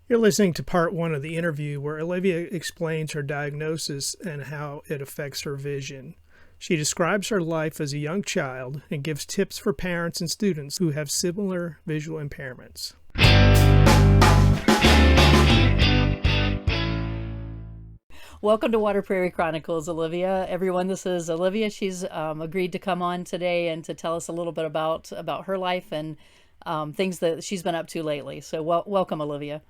You're listening to part one of the interview where Olivia explains her diagnosis and how it affects her vision. She describes her life as a young child and gives tips for parents and students who have similar visual impairments. Welcome to Water Prairie Chronicles, Olivia. Everyone, this is Olivia. She's agreed to come on today and to tell us a little bit about her life and things that she's been up to lately. So welcome, Olivia.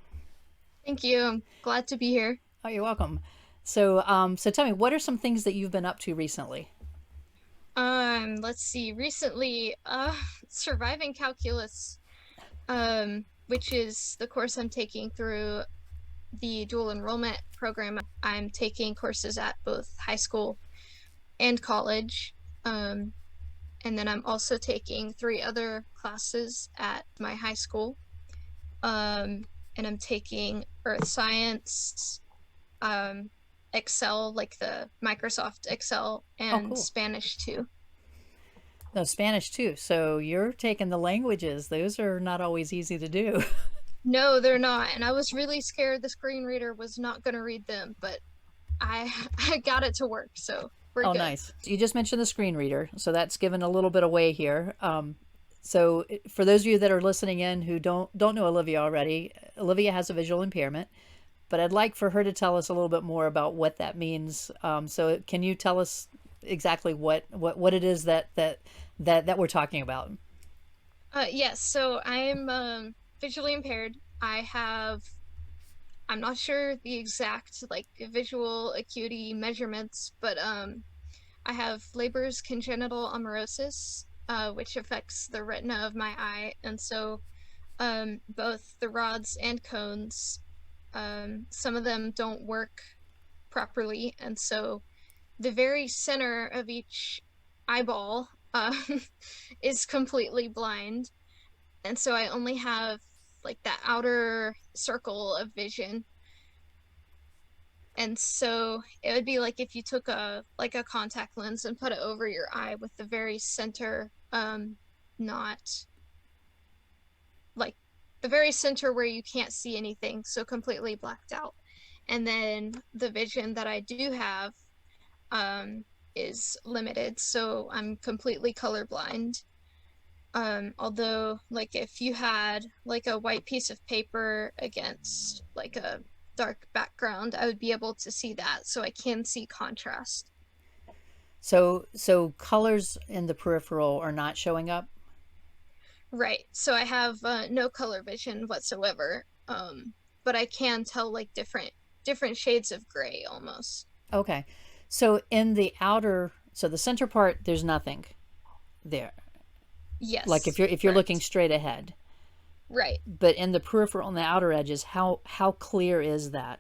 Thank you. I'm glad to be here. Oh, you're welcome. So tell me, what are some things that you've been up to recently? Let's see. Recently, surviving calculus, which is the course I'm taking through the dual enrollment program. I'm taking courses at both high school and college. And then I'm also taking 3 other classes at my high school. And I'm taking earth science, Excel, like the Microsoft Excel, Oh, and cool. Spanish too. No, Spanish too. So you're taking the languages. Those are not always easy to do. No, they're not. And I was really scared the screen reader was not going to read them, but I I got it to work, so we're Oh, good. nice. You just mentioned the screen reader, so that's given a little bit away here. So for those of you that are listening in who don't know Olivia already, Olivia has a visual impairment, but I'd like for her to tell us a little bit more about what that means. So can you tell us exactly what it is that we're talking about? Yes, so I'm visually impaired. I'm not sure the exact like visual acuity measurements, but I have Leber's Congenital Amaurosis, which affects the retina of my eye, and so both the rods and cones, some of them don't work properly, and so the very center of each eyeball is completely blind, and so I only have like that outer circle of vision. And so it would be like if you took a contact lens and put it over your eye with the very center not like the very center where you can't see anything, so completely blacked out. And then the vision that I do have um is limited, so I'm completely colorblind. Although like if you had like a white piece of paper against like a dark background, I would be able to see that, so I can see contrast. So colors in the peripheral are not showing up. Right. So I have no color vision whatsoever. But I can tell like different shades of gray almost. Okay. So in the outer, so the center part, there's nothing there. Like Yes, if you're looking correct. straight ahead, Right. but in the peripheral and the outer edges, how clear is that?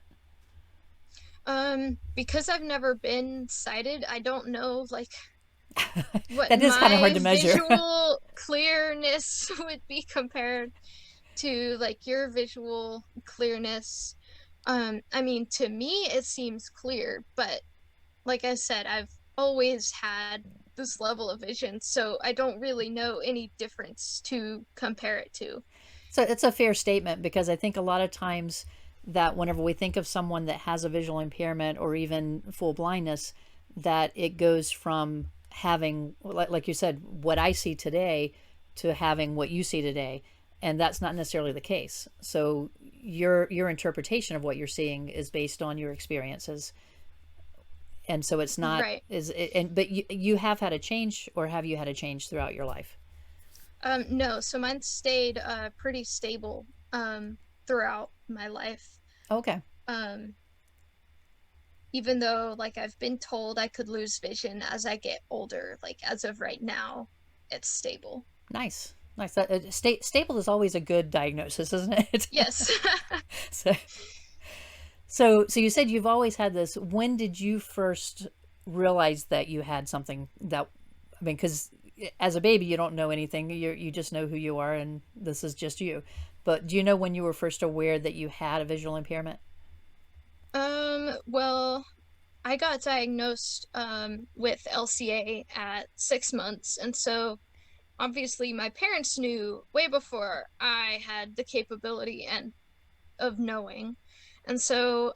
Because I've never been sighted, I don't know like what That is kind of hard my to measure. visual clearness would be compared to like your visual clearness. I mean, to me it seems clear, but like I said, I've always had this level of vision, so I don't really know any difference to compare it to. So it's a fair statement because I think a lot of times that whenever we think of someone that has a visual impairment or even full blindness, that it goes from having, like you said, what I see today to having what you see today. And that's not necessarily the case. So your interpretation of what you're seeing is based on your experiences. And so it's not Right. is and but you have had a change, or have you had a change throughout your life? No, so mine stayed pretty stable throughout my life. Okay. Um, Even though like I've been told I could lose vision as I get older, like as of right now, it's stable. Nice. Nice. Stable is always a good diagnosis, isn't it? Yes. so, so you said you've always had this. When did you first realize that you had something that, I mean, because as a baby, you don't know anything. You just know who you are, and this is just you. But do you know when you were first aware that you had a visual impairment? Well, I got diagnosed with LCA at 6 months, and so obviously my parents knew way before I had the capability, and of knowing. And so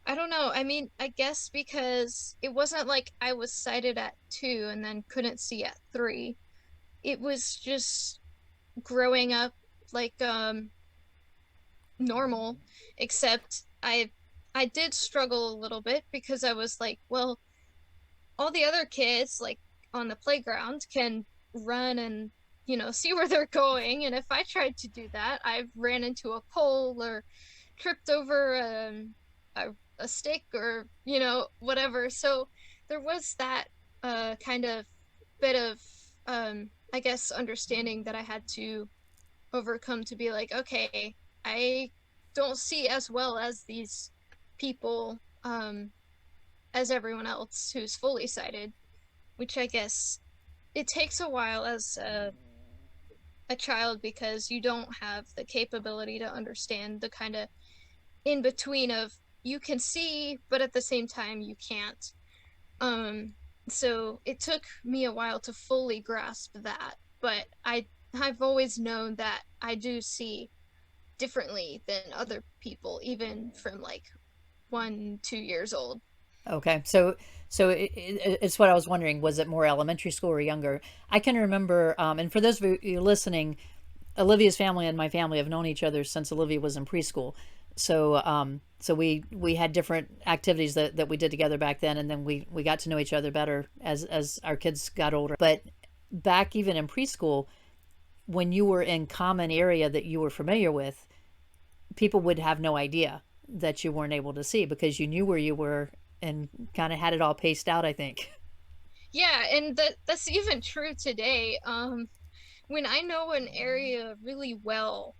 I don't know. I mean, I guess because it wasn't like I was sighted at 2 and then couldn't see at 3. It was just growing up like normal, except I did struggle a little bit because I was like, well, all the other kids like on the playground can run and see where they're going, and if I tried to do that, I ran into a pole or tripped over a stick or whatever. So there was that kind of bit of I guess understanding that I had to overcome to be like, okay, I don't see as well as these people, as everyone else who's fully sighted, which I guess it takes a while as a child because you don't have the capability to understand the kind of in between of you can see, but at the same time you can't. So it took me a while to fully grasp that, but I've always known that I do see differently than other people, even from like 1, 2 years old. Okay, so it's what I was wondering. Was it more elementary school or younger? I can remember, and for those of you listening, Olivia's family and my family have known each other since Olivia was in preschool. So we had different activities that we did together back then, and then we got to know each other better as our kids got older. But back even in preschool, when you were in common area that you were familiar with, people would have no idea that you weren't able to see because you knew where you were and kind of had it all paced out, I think. Yeah, and that's even true today. When I know an area really well,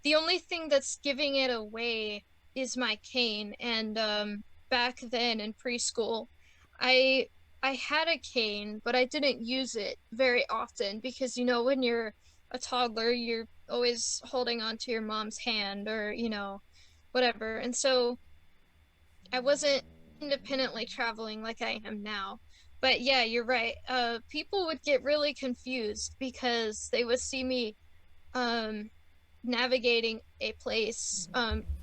the only thing that's giving it away is my cane. And back then in preschool, I I had a cane, but I didn't use it very often because when you're a toddler, you're always holding on to your mom's hand or whatever. And so I wasn't independently traveling like I am now. But yeah, you're right. People would get really confused because they would see me um navigating a place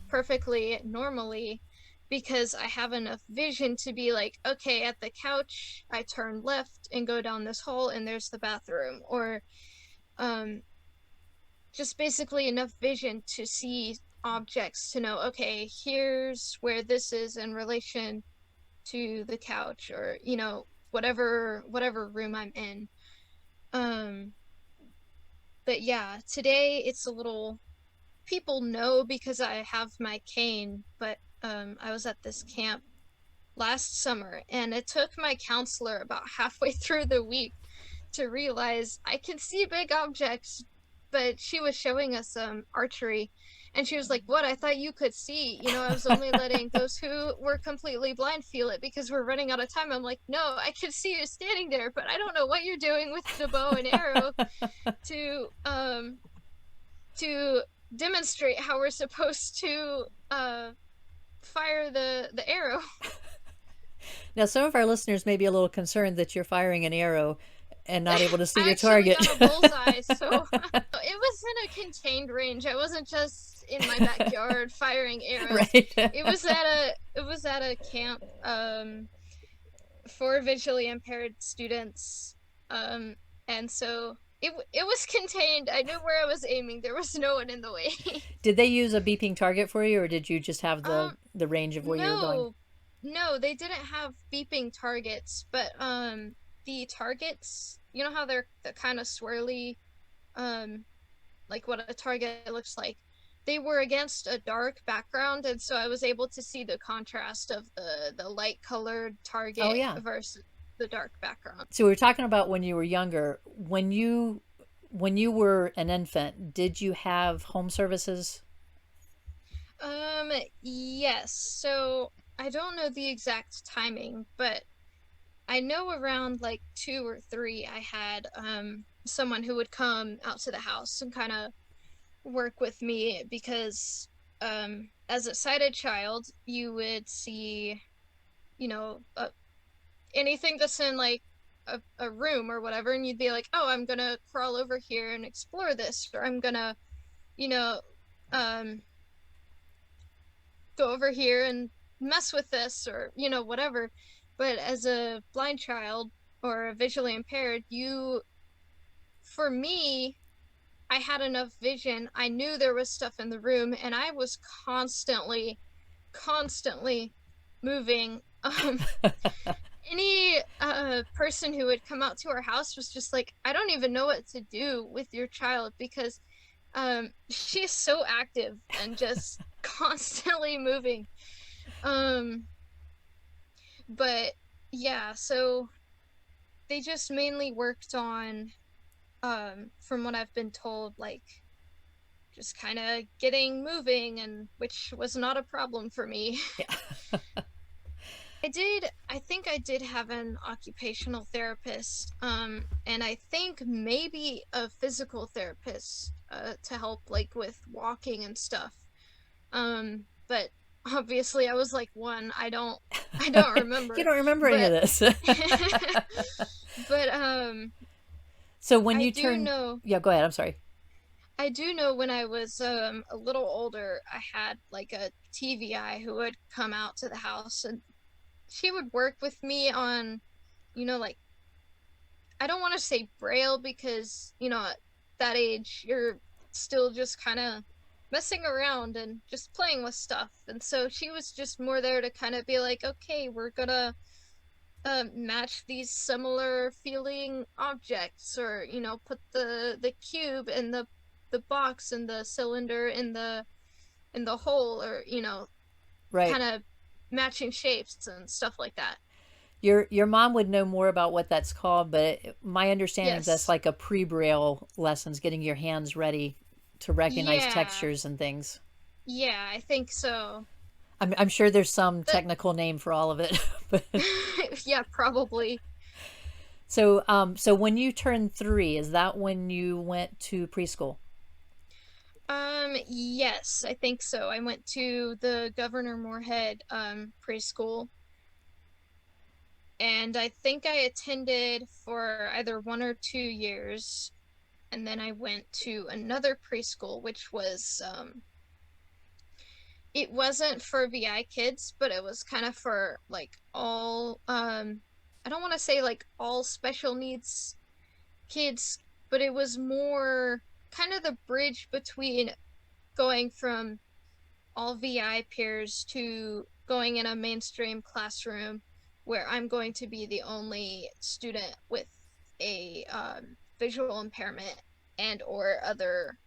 perfectly normally because I have enough vision to be like, okay, at the couch, I turn left and go down this hall and there's the bathroom, or um just basically enough vision to see objects to know, okay, here's where this is in relation to the couch, or whatever room I'm in. um but yeah, today it's a little, people know because I have my cane, but I was at this camp last summer and it took my counselor about halfway through the week to realize I can see big objects. But she was showing us archery and she was like, "What? I thought you could see. I was only letting those who were completely blind feel it because we're running out of time." I'm like, "No, I can see you standing there, but I don't know what you're doing with the bow and arrow to to demonstrate how we're supposed to fire the arrow." Now, some of our listeners may be a little concerned that you're firing an arrow and not able to see I your actually target. got a bullseye, so it was in a contained range. I wasn't just in my backyard firing arrows. Right. It was at a camp for visually impaired students, and so it was contained. I knew where I was aiming. There was no one in the way. Did they use a beeping target for you, or did you just have the range of where you were going? No, no, they didn't have beeping targets, but the targets, you know how they're kind of swirly, um, like what a target looks like. They were against a dark background, and so I was able to see the contrast of the light colored Oh, target yeah. versus the dark background. So we were talking about when you were younger. When you were an infant, did you have home services? Yes. So I don't know the exact timing, but I know around like 2 or 3, I had someone who would come out to the house and kind of work with me because as a sighted child, you would see, you know, uh, anything that's in like a room or whatever, and you'd be like, oh, I'm gonna crawl over here and explore this, or I'm gonna, you know, go over here and mess with this, or whatever. But as a blind child or a visually impaired, for me, I had enough vision. I knew there was stuff in the room, and I was constantly moving. Any person who would come out to our house was just like, I don't even know what to do with your child, because she's so active and just constantly moving. But yeah, so they just mainly worked on, from what I've been told, like just kind of getting moving, and which was not a problem for me. Yeah. I think I did have an occupational therapist, and I think maybe a physical therapist, to help like with walking and stuff. But obviously I was like one. I don't remember. You don't remember any of this. But So when I you do turn, know yeah, go ahead. I'm sorry. I do know when I was a little older, I had like a TVI who would come out to the house, and she would work with me on, like, I don't want to say Braille, because, at that age, you're still just kind of messing around and just playing with stuff. And so she was just more there to kind of be like, okay, we're gonna match these similar feeling objects, or, put the cube in the box, and the cylinder in the hole, or, Right. kind of matching shapes and stuff like that. Your mom would know more about what that's called, but my understanding is that's Yes. like a pre-Braille lessons, getting your hands ready to recognize Yeah. textures and things. Yeah, I think so. I'm sure there's some But technical name for all of it. But yeah, probably. so when you turned 3, is that when you went to preschool? Yes, I think so. I went to the Governor Moorhead preschool, and I think I attended for either 1 or 2 years, and then I went to another preschool, which was it wasn't for VI kids, but it was kind of for like all I don't want to say like all special needs kids, but it was more kind of the bridge between going from all VI peers to going in a mainstream classroom, where I'm going to be the only student with a visual impairment and or other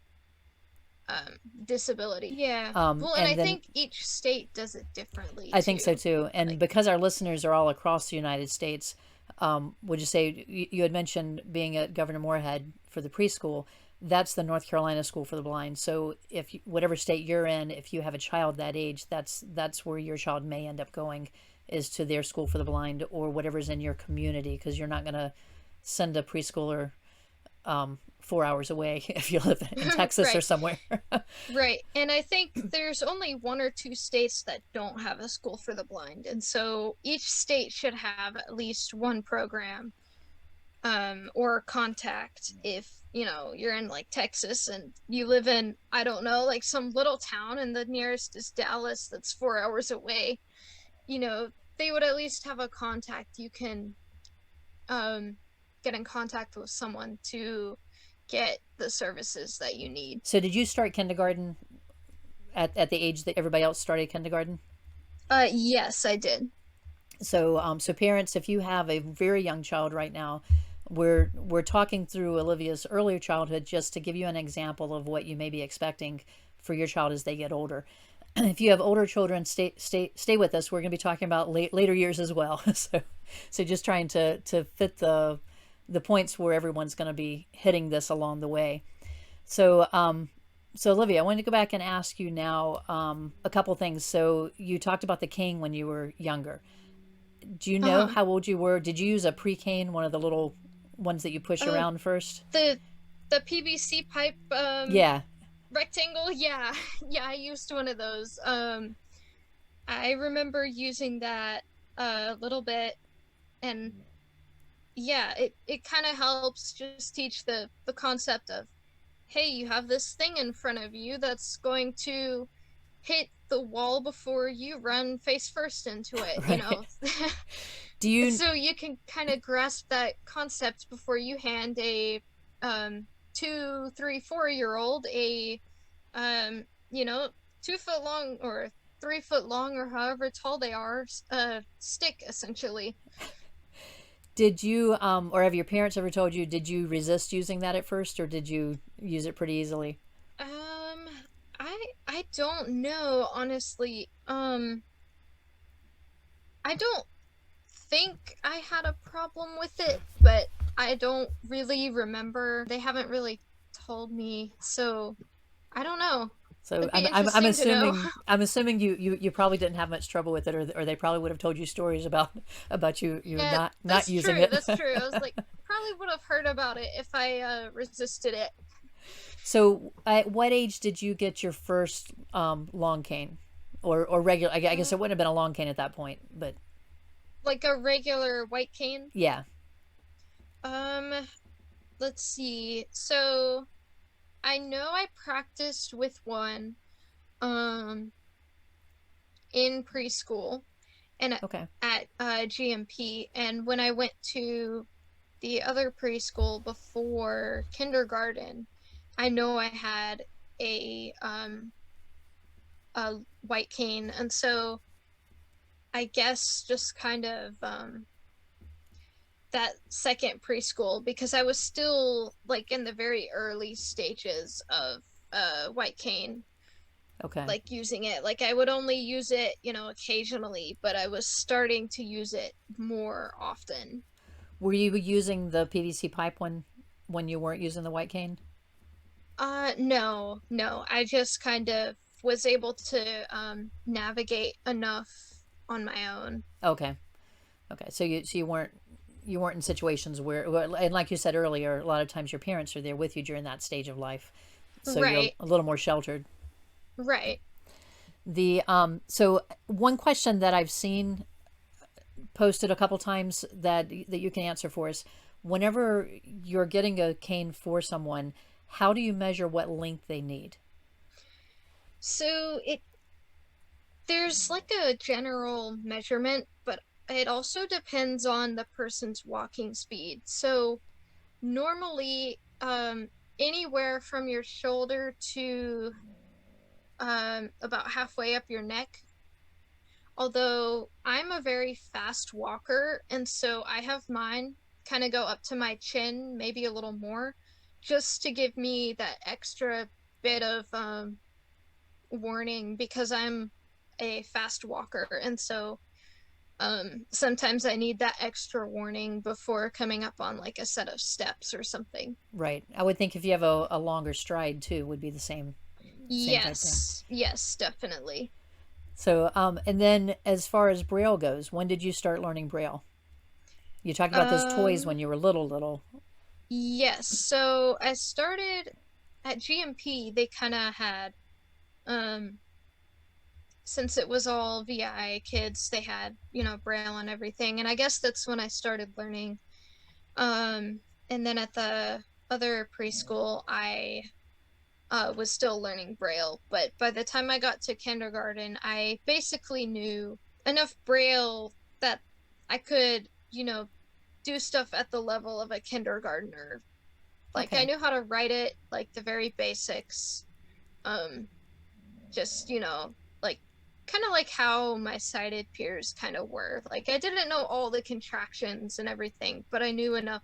disability. Yeah. Well, and I And then think each state does it differently I think so too. too. And Like, because our listeners are all across the United States, would you say you had mentioned being at Governor Moorhead for the preschool? That's the North Carolina School for the Blind. So if you, whatever state you're in, if you have a child that age, that's where your child may end up going, is to their school for the blind or whatever's in your community, because you're not going to send a preschooler 4 hours away if you live in Texas or right. somewhere. Right. And I think there's only 1 or 2 states that don't have a school for the blind. And so each state should have at least one program, or contact, if, you're in like Texas and you live in, I don't know, like some little town and the nearest is Dallas that's 4 hours away, you know, they would at least have a contact. You can get in contact with someone to get the services that you need. So did you start kindergarten at the age that everybody else started kindergarten? Yes, I did. So parents, if you have a very young child right now, we're talking through Olivia's earlier childhood just to give you an example of what you may be expecting for your child as they get older. If you have older children, stay with us. We're going to be talking about later years as well. So just trying to fit the points where everyone's going to be hitting this along the way. So Olivia, I wanted to go back and ask you now a couple things. So you talked about the cane when you were younger. Do you know Uh-huh. how old you were? Did you use a pre-cane, one of the little ones that you push Uh, around first? the PVC pipe Yeah. rectangle, yeah. Yeah, I used one of those. I remember using that a little bit, and yeah, it kind of helps just teach the concept of, hey, you have this thing in front of you that's going to hit the wall before you run face first into it, you Right. know. Do you So you can kind of grasp that concept before you hand a 2, 3, 4 year old a you know, 2 foot long or 3 foot long or however tall they are, stick essentially. did you or have your parents ever told you, did you resist using that at first, or did you use it pretty easily? Um, I don't know, honestly. I don't think I had a problem with it, but I don't really remember. They haven't really told me, so I don't know. So It'd be interesting to know. I'm assuming you probably didn't have much trouble with it, or they probably would have told you stories about you Yeah, not that's using true. it. That's true. I was like, probably would have heard about it if I resisted it. So at what age did you get your first long cane, or regular? I guess Uh, it wouldn't have been a long cane at that point, but like a regular white cane. yeah. Um, let's see. So I know I practiced with one um in preschool and Okay. at GMP, and when I went to the other preschool before kindergarten, I know I had a um a white cane, and so I guess just kind of that second preschool, because I was still like in the very early stages of white cane, Okay. like using it. Like I would only use it, you know, occasionally, but I was starting to use it more often. Were you using the PVC pipe when you weren't using the white cane? No, no. I just kind of was able to navigate enough on my own. Okay. Okay. So you weren't in situations where, well, and like you said earlier, a lot of times your parents are there with you during that stage of life, so you're Right, a little more sheltered. right. The so one question that I've seen posted a couple times that you can answer for us: whenever you're getting a cane for someone, how do you measure what length they need? So there's like a general measurement, but it also depends on the person's walking speed. So normally, anywhere from your shoulder to about halfway up your neck. Although I'm a very fast walker, and so I have mine kind of go up to my chin, maybe a little more, just to give me that extra bit of warning, because I'm a fast walker, and so sometimes I need that extra warning before coming up on like a set of steps or something. Right. I would think if you have a longer stride too, would be the same type thing. Yes, yes, definitely. So, and then as far as Braille goes, when did you start learning Braille? You talked about those toys when Um, you were little. yes, so I started at GMP. They kind of had, um, since it was all VI kids, they had, you know, Braille and everything. And I guess that's when I started learning. Um, and then at the other preschool, I was still learning Braille. But by the time I got to kindergarten, I basically knew enough Braille that I could, you know, do stuff at the level of a kindergartner. Like I Okay. knew how to write it, like the very basics. Um, just, you know, like kind of like how my sighted peers kind of were. Like I didn't know all the contractions and everything, but I knew enough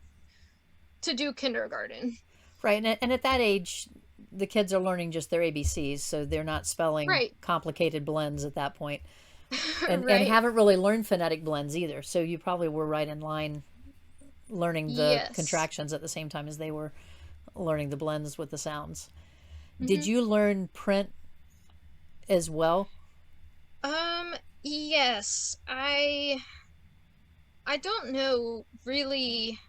to do kindergarten. Right. And at that age, the kids are learning just their ABCs, so they're not spelling Right. complicated blends at that point. And Right. haven't really learned phonetic blends either. So you probably were right in line learning the Yes. contractions at the same time as they were learning the blends with the sounds. Did Hmm. you learn print as well? Um, yes. I don't know really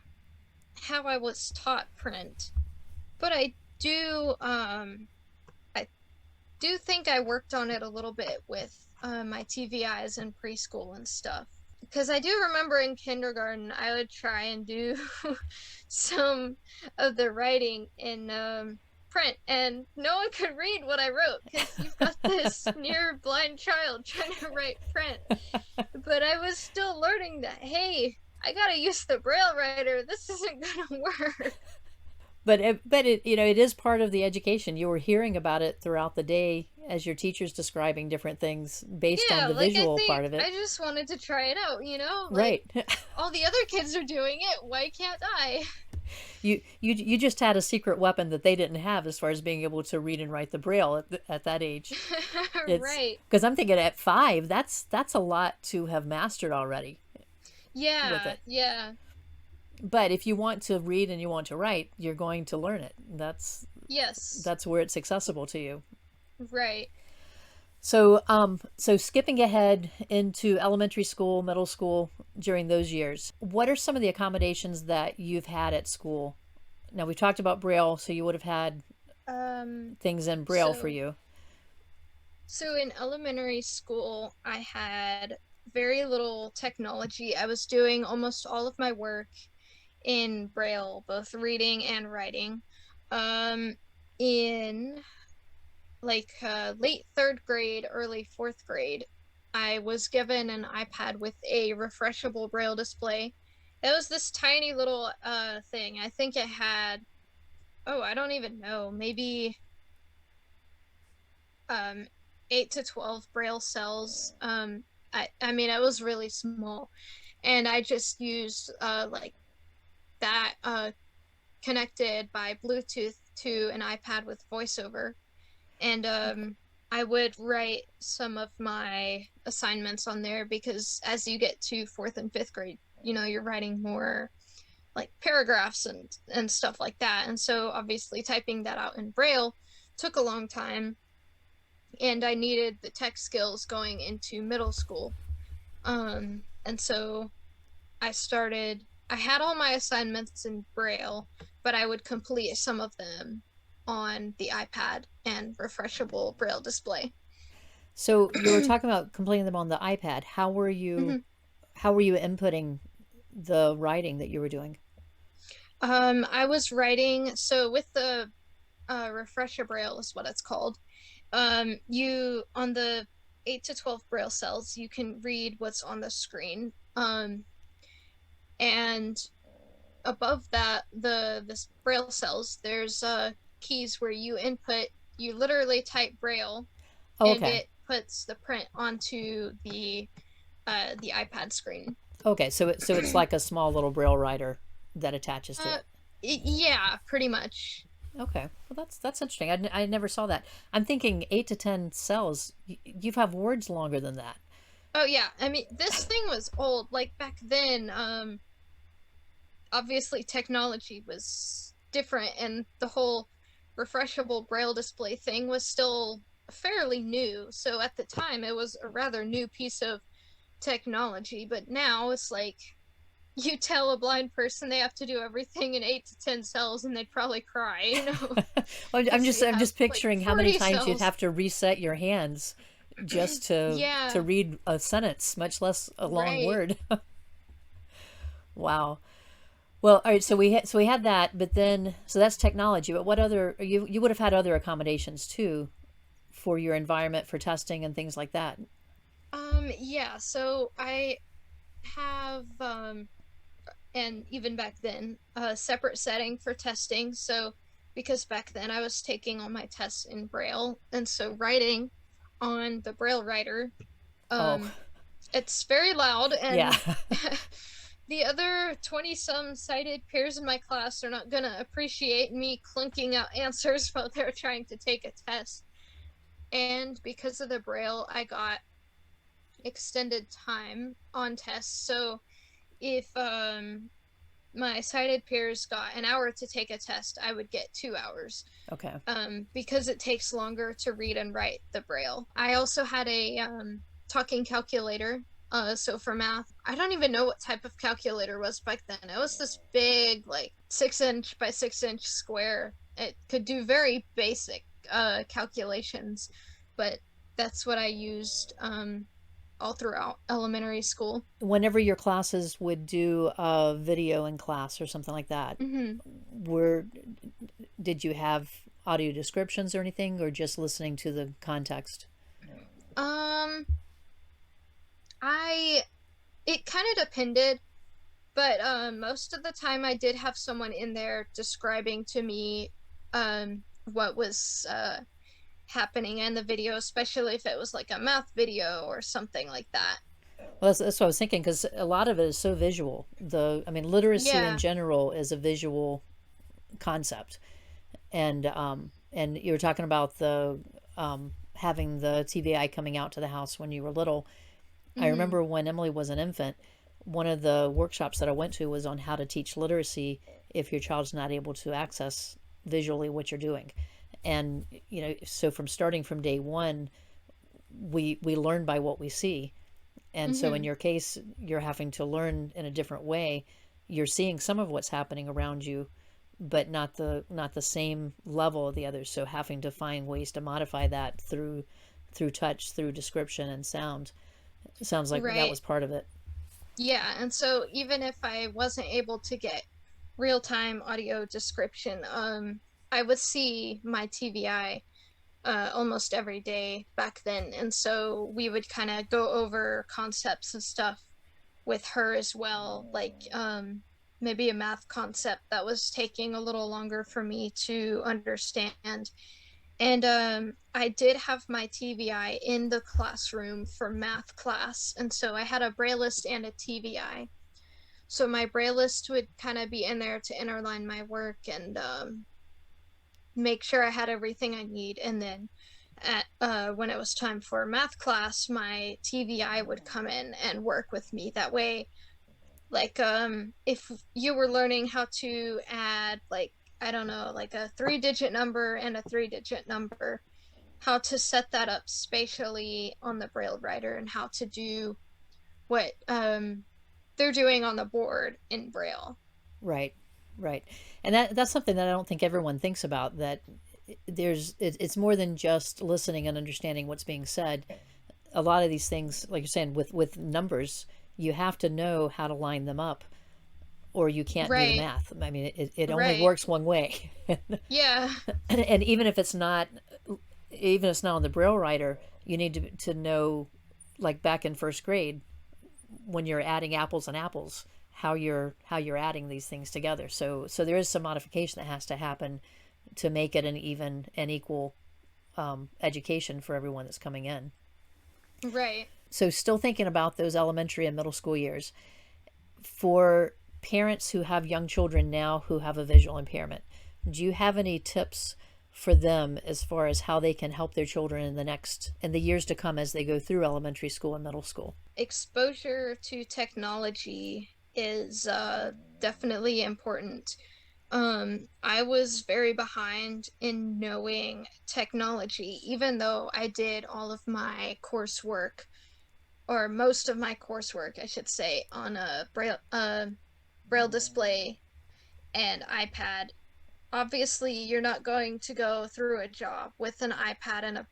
how I was taught print, but do I do think I worked on it a little bit with my TVIs in preschool and stuff. Because I do remember in kindergarten, I would try and do some of the writing in print, and no one could read what I wrote because you've got this near blind child trying to write print. But I was still learning that, hey, I gotta use the Braille writer. This isn't gonna work. But it it is part of the education. You were hearing about it throughout the day as your teacher's describing different things based on the visual part of it. I just wanted to try it out, Right. All the other kids are doing it. Why can't I? You just had a secret weapon that they didn't have as far as being able to read and write the Braille at that age. Right. Because I'm thinking at 5, that's a lot to have mastered already. Yeah. With it. Yeah. But if you want to read and you want to write, you're going to learn it. Yes. That's where it's accessible to you. Right. So skipping ahead into elementary school, middle school during those years, what are some of the accommodations that you've had at school? Now, we talked about Braille, so you would have had things in Braille for you. So in elementary school, I had very little technology. I was doing almost all of my work in Braille, both reading and writing. In late 3rd grade, early 4th grade, I was given an iPad with a refreshable Braille display. It was this tiny little thing. I think it had, I don't even know, maybe 8 to 12 Braille cells. I mean, it was really small, and I just used that connected by Bluetooth to an iPad with VoiceOver, and I would write some of my assignments on there because as you get to 4th and 5th grade, you're writing more like paragraphs and stuff like that, and so obviously typing that out in Braille took a long time, and I needed the tech skills going into middle school. And so I had all my assignments in Braille, but I would complete some of them on the iPad and refreshable Braille display. So you were talking about completing them on the iPad. How were you inputting the writing that you were doing? I was writing, so with the refresher Braille is what it's called. You, on the 8 to 12 Braille cells, you can read what's on the screen. And above that, this Braille cells, there's keys where you literally type Braille, and it puts the print onto the iPad screen. Okay, so it's like a small little Braille writer that attaches to it. Yeah, pretty much. Okay, well that's interesting. I never saw that. I'm thinking 8 to 10 cells. You have words longer than that. Oh yeah, I mean this thing was old. Like back then, obviously technology was different, and the whole refreshable Braille display thing was still fairly new. So at the time, it was a rather new piece of technology. But now it's like, you tell a blind person they have to do everything in 8 to 10 cells, and they'd probably cry. Well, I'm just picturing how many times cells. you'd have to reset your hands just to read a sentence, much less a long word. Wow. Well, all right. So we had that, but then that's technology. But what other you would have had other accommodations too, for your environment, for testing and things like that. Yeah. So I have and even back then, a separate setting for testing. So because back then I was taking all my tests in Braille, and so writing on the Braille writer, it's very loud, and the other 20-some sighted peers in my class are not gonna appreciate me clunking out answers while they're trying to take a test. And because of the Braille, I got extended time on tests. So if my sighted peers got an hour to take a test, I would get 2 hours. Okay. Because it takes longer to read and write the Braille. I also had a talking calculator. So for math, I don't even know what type of calculator it was back then. It was this big, 6-inch by 6-inch square. It could do very basic calculations, but that's what I used all throughout elementary school. Whenever your classes would do a video in class or something like that, Mm-hmm. did you have audio descriptions or anything, or just listening to the context? Um, I it kind of depended, but most of the time I did have someone in there describing to me what was happening in the video, especially if it was like a math video or something like that. Well, that's what I was thinking, because a lot of it is so visual. I mean, literacy in Yeah. general is a visual concept, and you were talking about the having the TVI coming out to the house when you were little. I Mm-hmm. remember when Emily was an infant, one of the workshops that I went to was on how to teach literacy if your child's not able to access visually what you're doing. And, so from starting from day one, we learn by what we see. And so in Mm-hmm. your case, you're having to learn in a different way. You're seeing some of what's happening around you, but not the same level of the others. So having to find ways to modify that through touch, through description and sound. It sounds like that Right. was part of it. Yeah, and so even if I wasn't able to get real-time audio description, I would see my TVI almost every day back then, and so we would kind of go over concepts and stuff with her as well, like maybe a math concept that was taking a little longer for me to understand. And I did have my TVI in the classroom for math class, and so I had a Brailleist and a TVI. So my Brailleist would kind of be in there to interline my work and make sure I had everything I need. And then when it was time for math class, my TVI would come in and work with me. That way, like if you were learning how to add, like, I don't know, like a 3-digit number and a 3-digit number, how to set that up spatially on the Braille writer and how to do what they're doing on the board in Braille. Right, right. And that's something that I don't think everyone thinks about, that it's more than just listening and understanding what's being said. A lot of these things, like you're saying, with numbers, you have to know how to line them up, or you can't do the Right, math. I mean, it only right. works one way. Yeah, And even if it's not on the Braille writer, you need to know, like back in first grade, when you're adding apples and apples, how you're adding these things together. So there is some modification that has to happen to make it an even and equal education for everyone that's coming in. right. So still thinking about those elementary and middle school years, for parents who have young children now who have a visual impairment, do you have any tips for them as far as how they can help their children in the years to come as they go through elementary school and middle school? Exposure to technology is definitely important. I was very behind in knowing technology, even though I did all of my coursework, or most of my coursework, I should say, on a Braille display and iPad. Obviously, you're not going to go through a job with an iPad and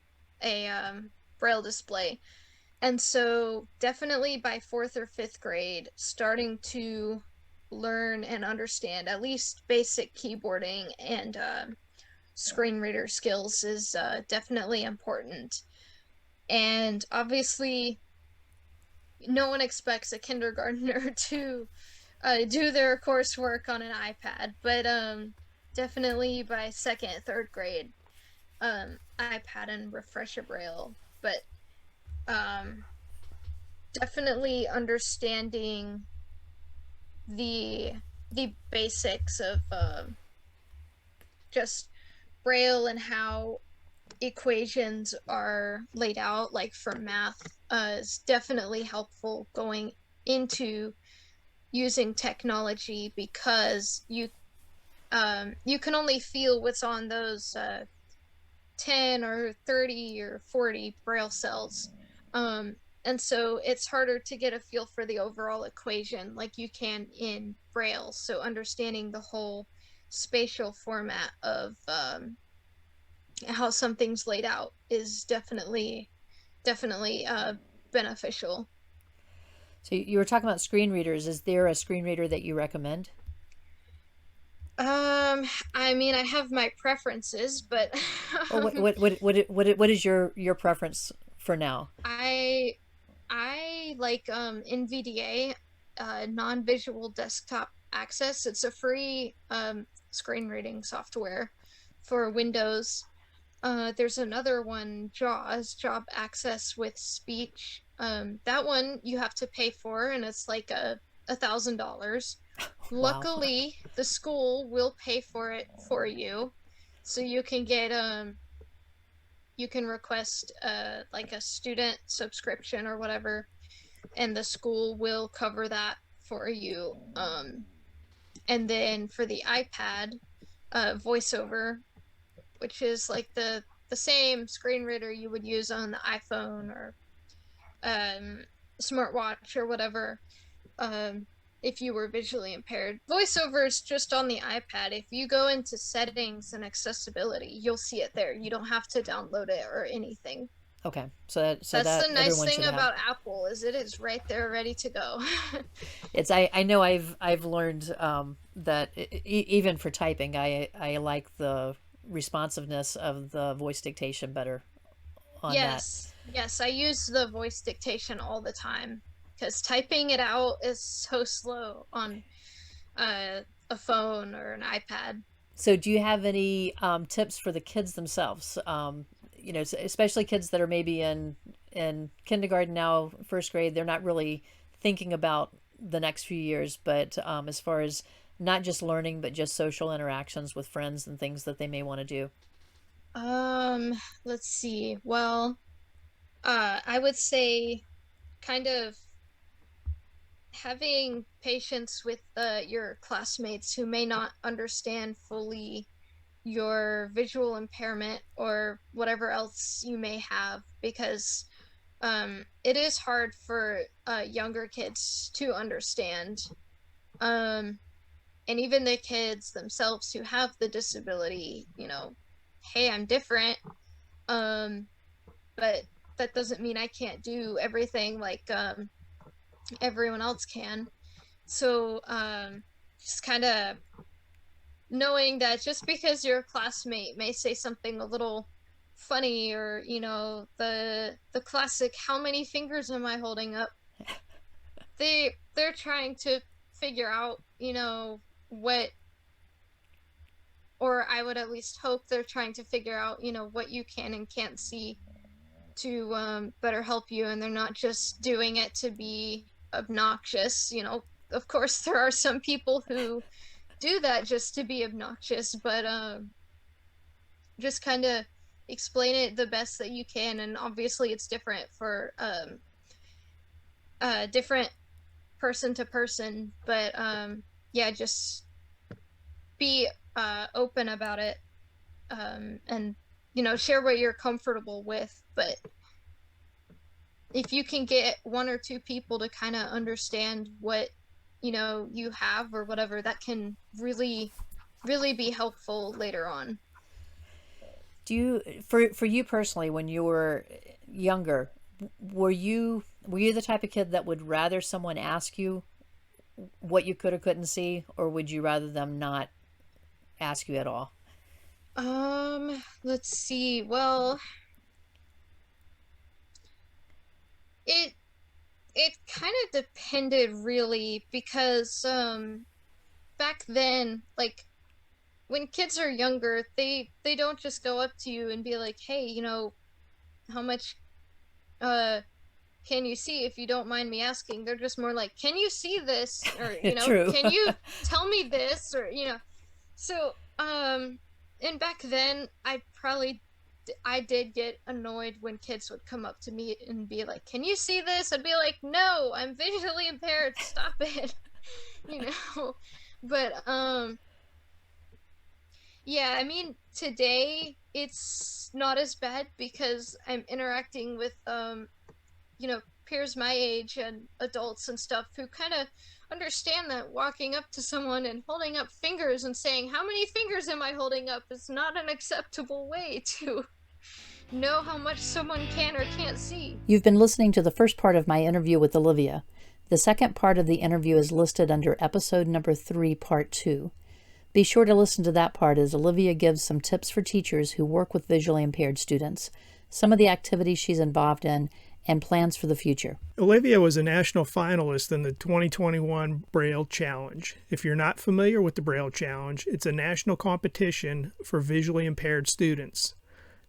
a Braille display. And so, definitely by fourth or fifth grade, starting to learn and understand at least basic keyboarding and screen reader skills is definitely important. And obviously, no one expects a kindergartner to do their coursework on an iPad, but definitely by second, third grade, iPad and refresher Braille. But um, definitely understanding the the basics of just Braille and how equations are laid out, like for math, is definitely helpful going into using technology, because you can only feel what's on those 10 or 30 or 40 Braille cells. And so it's harder to get a feel for the overall equation like you can in Braille. So understanding the whole spatial format of how something's laid out is definitely beneficial. So you were talking about screen readers. Is there a screen reader that you recommend? I mean, I have my preferences, but Or um, what is your preference for now? I I like NVDA, non-visual desktop access. It's a free screen reading software for Windows. There's another one, JAWS, Job Access with Speech. That one you have to pay for, and it's like $1,000. Wow. Luckily, the school will pay for it for you, so you can get you can request like a student subscription or whatever, and the school will cover that for you. And then for the iPad, VoiceOver, which is like the same screen reader you would use on the iPhone or smartwatch or whatever. Um, if you were visually impaired, VoiceOver is just on the iPad. If you go into settings and accessibility, you'll see it there. You don't have to download it or anything. Okay. So That's the that nice everyone thing should have. about Apple is it is right there ready to go. It's I know I've learned that even for typing, I like the responsiveness of the voice dictation better on that. Yes, I use the voice dictation all the time because typing it out is so slow on a phone or an iPad. So, do you have any tips for the kids themselves? Especially kids that are maybe in kindergarten now, first grade. They're not really thinking about the next few years, but as far as not just learning, but just social interactions with friends and things that they may want to do. Um, let's see. Well, I would say kind of having patience with your classmates who may not understand fully your visual impairment or whatever else you may have, because it is hard for younger kids to understand. Um, and even the kids themselves who have the disability, hey, I'm different, um, but that doesn't mean I can't do everything like everyone else can. So just kind of knowing that just because your classmate may say something a little funny, or the classic how many fingers am I holding up, they're trying to figure out what, or I would at least hope they're trying to figure out what you can and can't see to better help you, and they're not just doing it to be obnoxious. Of course there are some people who do that just to be obnoxious, but just kind of explain it the best that you can. And obviously it's different for different person to person, but yeah, just be open about it, and share what you're comfortable with. But if you can get one or two people to kind of understand what you have or whatever, that can really really be helpful later on. Do you, for you personally, when you were younger, were you the type of kid that would rather someone ask you what you could or couldn't see, or would you rather them not ask you at all? Let's see. Well, it it kind of depended really, because back then, like, when kids are younger, they don't just go up to you and be like, "Hey, how much uh can you see, if you don't mind me asking?" They're just more like, "Can you see this?" Or, True. "Can you tell me this?" Or, so and back then I did get annoyed when kids would come up to me and be like, "Can you see this?" I'd be like, "No, I'm visually impaired. Stop it." you know. But yeah, I mean, today it's not as bad because I'm interacting with peers my age and adults and stuff who kind of understand that walking up to someone and holding up fingers and saying, "How many fingers am I holding up?" is not an acceptable way to know how much someone can or can't see. You've been listening to the first part of my interview with Olivia. The second part of the interview is listed under episode number 3, part 2. Be sure to listen to that part as Olivia gives some tips for teachers who work with visually impaired students, some of the activities she's involved in, and plans for the future. Olivia was a national finalist in the 2021 Braille Challenge. If you're not familiar with the Braille Challenge, it's a national competition for visually impaired students.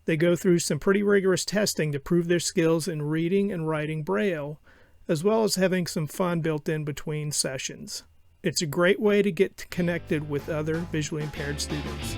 They go through some pretty rigorous testing to prove their skills in reading and writing Braille, as well as having some fun built in between sessions. It's a great way to get connected with other visually impaired students.